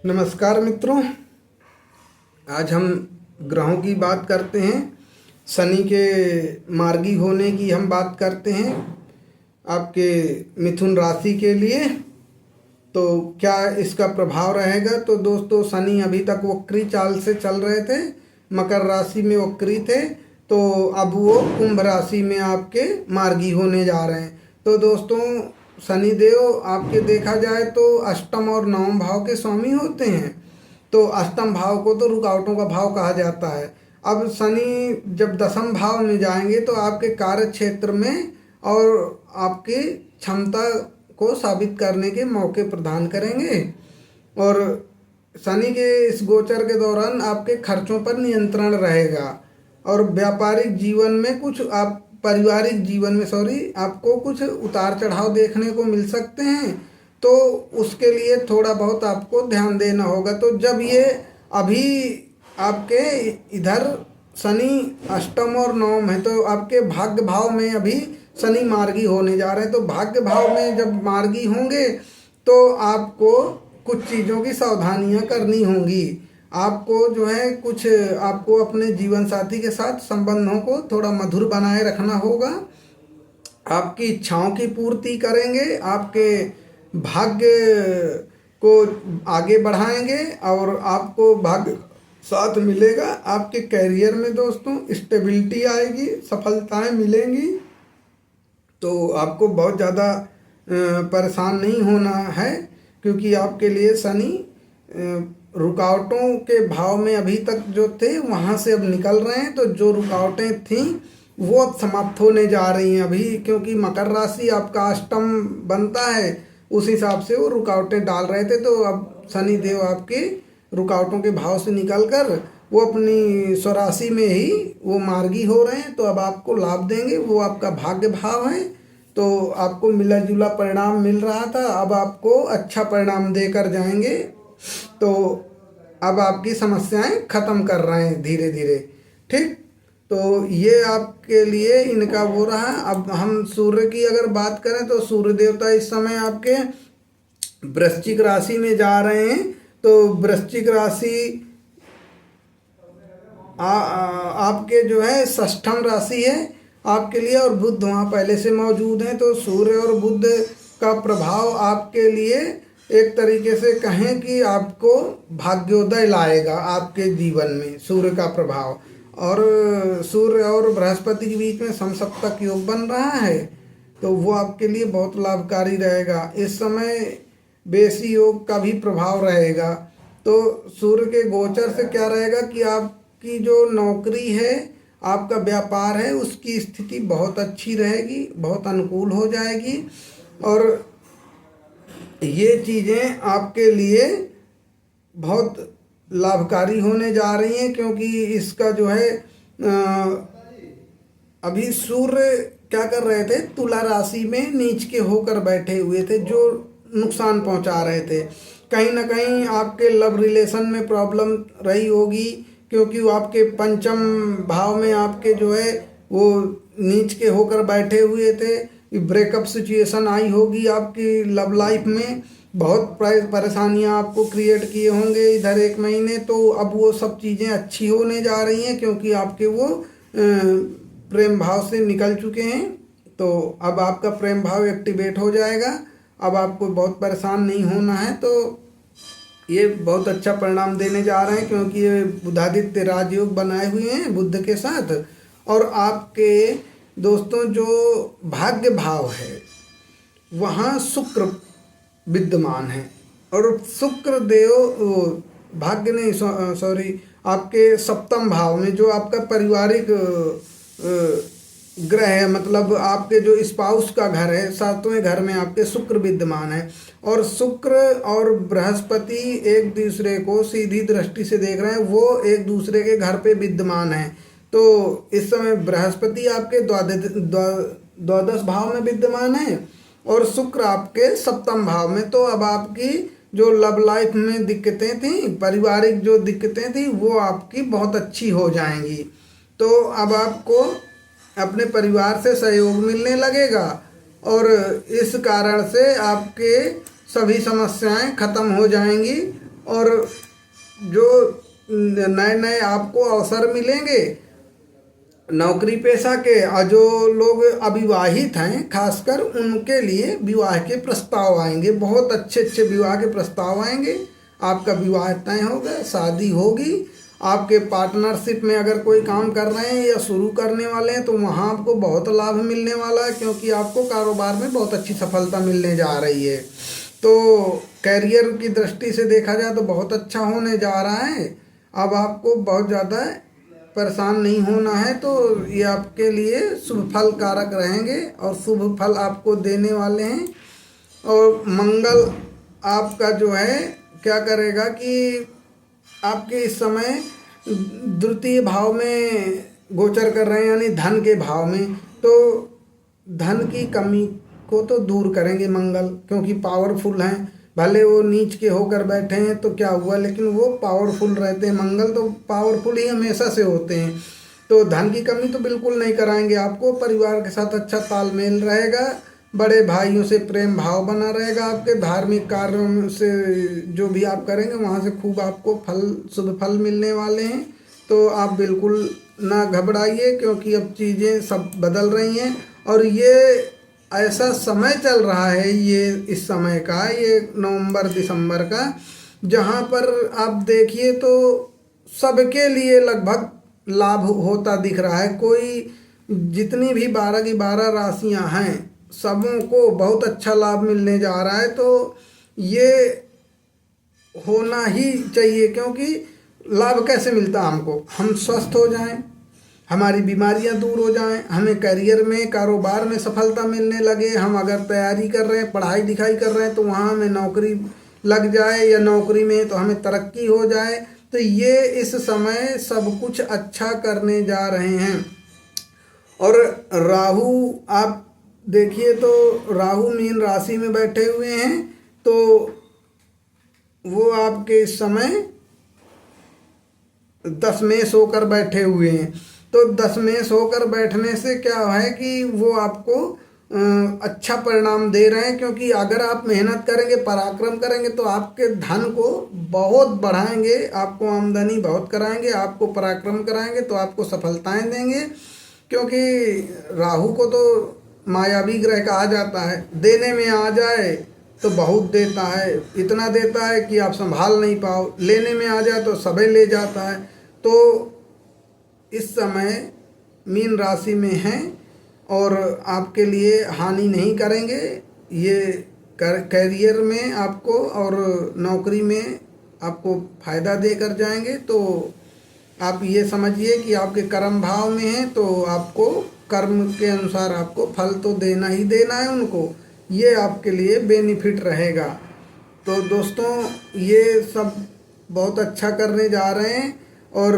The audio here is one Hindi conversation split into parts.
नमस्कार मित्रों, आज हम ग्रहों की बात करते हैं। शनि के मार्गी होने की हम बात करते हैं आपके मिथुन राशि के लिए। तो क्या इसका प्रभाव रहेगा? तो दोस्तों, शनि अभी तक वक्री चाल से चल रहे थे, मकर राशि में वक्री थे, तो अब वो कुंभ राशि में आपके मार्गी होने जा रहे हैं। तो दोस्तों, शनिदेव आपके देखा जाए तो अष्टम और नवम भाव के स्वामी होते हैं। तो अष्टम भाव को तो रुकावटों का भाव कहा जाता है। अब शनि जब दसम भाव में जाएंगे तो आपके कार्य क्षेत्र में और आपकी क्षमता को साबित करने के मौके प्रदान करेंगे। और शनि के इस गोचर के दौरान आपके खर्चों पर नियंत्रण रहेगा और व्यापारिक जीवन में पारिवारिक जीवन में आपको कुछ उतार चढ़ाव देखने को मिल सकते हैं। तो उसके लिए थोड़ा बहुत आपको ध्यान देना होगा। तो जब ये अभी आपके इधर शनि अष्टम और नवम है तो आपके भाग्य भाव में अभी शनि मार्गी होने जा रहे हैं। तो भाग्य भाव में जब मार्गी होंगे तो आपको कुछ चीज़ों की सावधानियां करनी होंगी। आपको जो है कुछ आपको अपने जीवन साथी के साथ संबंधों को थोड़ा मधुर बनाए रखना होगा। आपकी इच्छाओं की पूर्ति करेंगे, आपके भाग्य को आगे बढ़ाएंगे और आपको भाग्य साथ मिलेगा। आपके कैरियर में दोस्तों स्टेबिलिटी आएगी, सफलताएं मिलेंगी। तो आपको बहुत ज़्यादा परेशान नहीं होना है, क्योंकि आपके लिए शनि रुकावटों के भाव में अभी तक जो थे वहाँ से अब निकल रहे हैं। तो जो रुकावटें थीं वो अब समाप्त होने जा रही हैं अभी, क्योंकि मकर राशि आपका अष्टम बनता है, उस हिसाब से वो रुकावटें डाल रहे थे। तो अब शनि देव आपके रुकावटों के भाव से निकलकर वो अपनी स्वराशि में ही वो मार्गी हो रहे हैं। तो अब आपको लाभ देंगे, वो आपका भाग्य भाव है। तो आपको मिला जुला परिणाम मिल रहा था, अब आपको अच्छा परिणाम देकर जाएंगे। तो अब आपकी समस्याएं खत्म कर रहे हैं धीरे धीरे। ठीक, तो ये आपके लिए इनका वो रहा। अब हम सूर्य की अगर बात करें तो सूर्य देवता इस समय आपके वृश्चिक राशि में जा रहे हैं। तो वृश्चिक राशि आपके जो है षष्ठम राशि है आपके लिए, और बुध वहाँ पहले से मौजूद हैं। तो सूर्य और बुध का प्रभाव आपके लिए एक तरीके से कहें कि आपको भाग्योदय लाएगा आपके जीवन में, सूर्य का प्रभाव। और सूर्य और बृहस्पति के बीच में समसप्तक योग बन रहा है, तो वो आपके लिए बहुत लाभकारी रहेगा। इस समय बेसी योग का भी प्रभाव रहेगा। तो सूर्य के गोचर से क्या रहेगा कि आपकी जो नौकरी है, आपका व्यापार है, उसकी स्थिति बहुत अच्छी रहेगी, बहुत अनुकूल हो जाएगी। और ये चीज़ें आपके लिए बहुत लाभकारी होने जा रही हैं, क्योंकि इसका जो है अभी सूर्य क्या कर रहे थे, तुला राशि में नीच के होकर बैठे हुए थे, जो नुकसान पहुंचा रहे थे। कहीं ना कहीं आपके लव रिलेशन में प्रॉब्लम रही होगी, क्योंकि वो आपके पंचम भाव में आपके जो है वो नीच के होकर बैठे हुए थे। ब्रेकअप सिचुएशन आई होगी आपकी लव लाइफ में, बहुत परेशानियां आपको क्रिएट किए होंगे इधर एक महीने। तो अब वो सब चीज़ें अच्छी होने जा रही हैं, क्योंकि आपके वो प्रेम भाव से निकल चुके हैं। तो अब आपका प्रेम भाव एक्टिवेट हो जाएगा, अब आपको बहुत परेशान नहीं होना है। तो ये बहुत अच्छा परिणाम देने जा रहे हैं, क्योंकि ये बुधादित्य राजयोग बनाए हुए हैं बुध के साथ। और आपके दोस्तों जो भाग्य भाव है वहाँ शुक्र विद्यमान है, और शुक्र देव भाग्य नहीं आपके सप्तम भाव में जो आपका पारिवारिक ग्रह है, मतलब आपके जो स्पाउस का घर है, सातवें घर में आपके शुक्र विद्यमान है। और शुक्र और बृहस्पति एक दूसरे को सीधी दृष्टि से देख रहे हैं, वो एक दूसरे के घर पे विद्यमान है। तो इस समय बृहस्पति आपके द्वादश भाव में विद्यमान है और शुक्र आपके सप्तम भाव में। तो अब आपकी जो लव लाइफ में दिक्कतें थी, पारिवारिक जो दिक्कतें थी, वो आपकी बहुत अच्छी हो जाएंगी। तो अब आपको अपने परिवार से सहयोग मिलने लगेगा और इस कारण से आपके सभी समस्याएं खत्म हो जाएंगी और जो नए नए आपको अवसर मिलेंगे नौकरी पेशा के, और जो लोग अविवाहित हैं खासकर उनके लिए विवाह के प्रस्ताव आएंगे, बहुत अच्छे अच्छे विवाह के प्रस्ताव आएंगे। आपका विवाह तय होगा, शादी होगी। आपके पार्टनरशिप में अगर कोई काम कर रहे हैं या शुरू करने वाले हैं तो वहाँ आपको बहुत लाभ मिलने वाला है, क्योंकि आपको कारोबार में बहुत अच्छी सफलता मिलने जा रही है। तो कैरियर की दृष्टि से देखा जाए तो बहुत अच्छा होने जा रहा है। अब आपको बहुत ज़्यादा परेशान नहीं होना है, तो ये आपके लिए शुभ फल कारक रहेंगे और शुभ फल आपको देने वाले हैं। और मंगल आपका जो है क्या करेगा कि आपके इस समय द्वितीय भाव में गोचर कर रहे हैं, यानी धन के भाव में। तो धन की कमी को तो दूर करेंगे मंगल, क्योंकि पावरफुल हैं। भले वो नीच के होकर बैठे हैं तो क्या हुआ, लेकिन वो पावरफुल रहते हैं। मंगल तो पावरफुल ही हमेशा से होते हैं। तो धन की कमी तो बिल्कुल नहीं कराएंगे आपको। परिवार के साथ अच्छा तालमेल रहेगा, बड़े भाइयों से प्रेम भाव बना रहेगा। आपके धार्मिक कार्यों से जो भी आप करेंगे वहाँ से खूब आपको शुभ फल मिलने वाले हैं। तो आप बिल्कुल ना घबराइए, क्योंकि अब चीज़ें सब बदल रही हैं। और ये ऐसा समय चल रहा है, ये इस समय का, ये नवंबर दिसंबर का, जहाँ पर आप देखिए तो सबके लिए लगभग लाभ होता दिख रहा है। कोई जितनी भी 12 की 12 राशियाँ हैं सबों को बहुत अच्छा लाभ मिलने जा रहा है। तो ये होना ही चाहिए, क्योंकि लाभ कैसे मिलता हमको, हम स्वस्थ हो जाएं, हमारी बीमारियां दूर हो जाएं, हमें करियर में कारोबार में सफलता मिलने लगे। हम अगर तैयारी कर रहे हैं, पढ़ाई लिखाई कर रहे हैं, तो वहाँ हमें नौकरी लग जाए, या नौकरी में तो हमें तरक्की हो जाए। तो ये इस समय सब कुछ अच्छा करने जा रहे हैं। और राहु आप देखिए तो राहु मीन राशि में बैठे हुए हैं, तो वो आपके इस समय दशमेश होकर बैठे हुए हैं। तो दशमेश होकर बैठने से क्या है कि वो आपको अच्छा परिणाम दे रहे हैं, क्योंकि अगर आप मेहनत करेंगे, पराक्रम करेंगे, तो आपके धन को बहुत बढ़ाएंगे, आपको आमदनी बहुत कराएंगे, आपको पराक्रम कराएंगे, तो आपको सफलताएं देंगे। क्योंकि राहु को तो मायावी ग्रह कहा जाता है, देने में आ जाए तो बहुत देता है, इतना देता है कि आप संभाल नहीं पाओ, लेने में आ जाए तो सबे ले जाता है। तो इस समय मीन राशि में हैं और आपके लिए हानि नहीं करेंगे। ये कैरियर में आपको और नौकरी में आपको फ़ायदा देकर जाएंगे। तो आप ये समझिए कि आपके कर्म भाव में है, तो आपको कर्म के अनुसार आपको फल तो देना ही देना है उनको। ये आपके लिए बेनिफिट रहेगा। तो दोस्तों ये सब बहुत अच्छा करने जा रहे हैं। और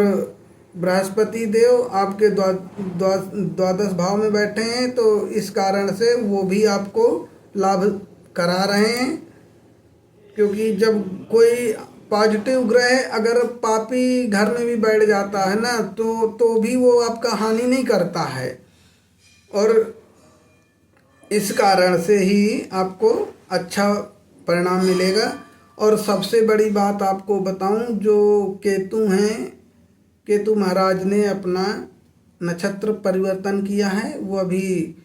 बृहस्पति देव आपके द्वादश भाव में बैठे हैं, तो इस कारण से वो भी आपको लाभ करा रहे हैं। क्योंकि जब कोई पॉजिटिव ग्रह अगर पापी घर में भी बैठ जाता है ना, तो भी वो आपका हानि नहीं करता है। और इस कारण से ही आपको अच्छा परिणाम मिलेगा। और सबसे बड़ी बात आपको बताऊं, जो केतु हैं, केतु महाराज ने अपना नक्षत्र परिवर्तन किया है। वो अभी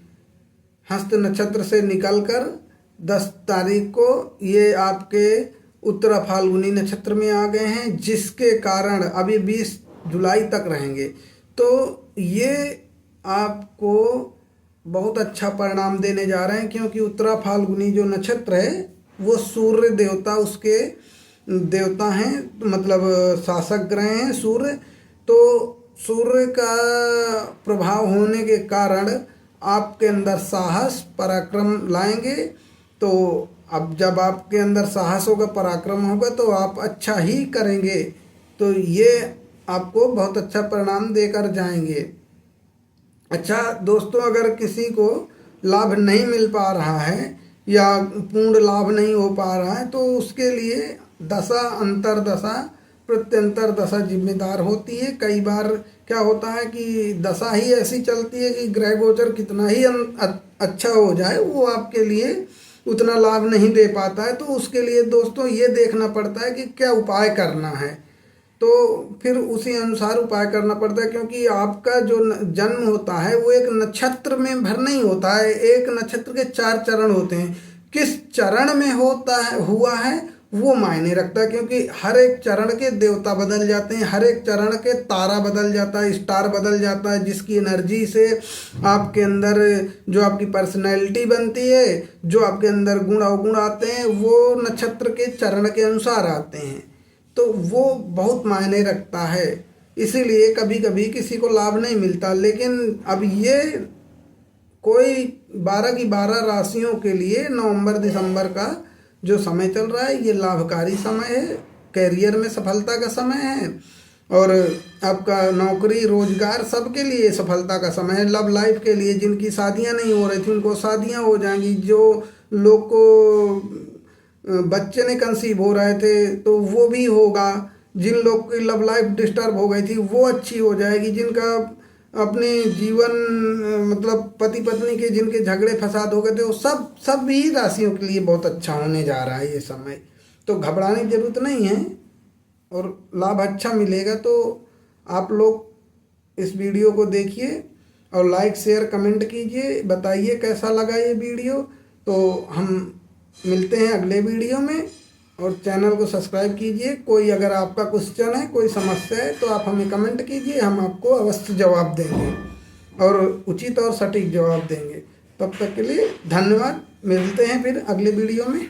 हस्त नक्षत्र से निकलकर 10 तारीख को ये आपके उत्तरा फाल्गुनी नक्षत्र में आ गए हैं, जिसके कारण अभी 20 जुलाई तक रहेंगे। तो ये आपको बहुत अच्छा परिणाम देने जा रहे हैं, क्योंकि उत्तरा फाल्गुनी जो नक्षत्र है वो सूर्य देवता उसके देवता हैं, मतलब शासक ग्रह हैं सूर्य। तो सूर्य का प्रभाव होने के कारण आपके अंदर साहस पराक्रम लाएंगे। तो अब जब आपके अंदर साहस होगा, पराक्रम होगा, तो आप अच्छा ही करेंगे। तो ये आपको बहुत अच्छा परिणाम देकर जाएंगे। अच्छा दोस्तों, अगर किसी को लाभ नहीं मिल पा रहा है या पूर्ण लाभ नहीं हो पा रहा है, तो उसके लिए दशा अंतरदशा प्रत्यंतर दशा जिम्मेदार होती है। कई बार क्या होता है कि दशा ही ऐसी चलती है कि ग्रह गोचर कितना ही अच्छा हो जाए, वो आपके लिए उतना लाभ नहीं दे पाता है, तो उसके लिए दोस्तों ये देखना पड़ता है कि क्या उपाय करना है। तो फिर उसी अनुसार उपाय करना पड़ता है, क्योंकि आपका जो जन्म होता है वो एक नक्षत्र में भर नहीं होता है, एक नक्षत्र के 4 चरण होते हैं। किस चरण में होता है हुआ है वो मायने रखता है, क्योंकि हर एक चरण के देवता बदल जाते हैं, हर एक चरण के तारा बदल जाता है, स्टार बदल जाता है, जिसकी एनर्जी से आपके अंदर जो आपकी पर्सनैलिटी बनती है, जो आपके अंदर गुण अवगुण आते हैं, वो नक्षत्र के चरण के अनुसार आते हैं। तो वो बहुत मायने रखता है, इसीलिए कभी कभी किसी को लाभ नहीं मिलता। लेकिन अब ये कोई 12 की 12 राशियों के लिए नवंबर दिसंबर का जो समय चल रहा है ये लाभकारी समय है, कैरियर में सफलता का समय है, और आपका नौकरी रोजगार सबके लिए सफलता का समय है। लव लाइफ के लिए जिनकी शादियां नहीं हो रही थी उनको शादियां हो जाएंगी, जो लोग को बच्चे नहीं कंसीव हो रहे थे तो वो भी होगा, जिन लोग की लव लाइफ डिस्टर्ब हो गई थी वो अच्छी हो जाएगी, जिनका अपने जीवन मतलब पति पत्नी के जिनके झगड़े फसाद हो गए थे वो सब भी राशियों के लिए बहुत अच्छा होने जा रहा है ये समय। तो घबराने की जरूरत नहीं है और लाभ अच्छा मिलेगा। तो आप लोग इस वीडियो को देखिए और लाइक शेयर कमेंट कीजिए, बताइए कैसा लगा ये वीडियो। तो हम मिलते हैं अगले वीडियो में, और चैनल को सब्सक्राइब कीजिए। कोई अगर आपका क्वेश्चन है, कोई समस्या है तो आप हमें कमेंट कीजिए, हम आपको अवश्य जवाब देंगे और उचित और सटीक जवाब देंगे। तब तक के लिए धन्यवाद, मिलते हैं फिर अगले वीडियो में।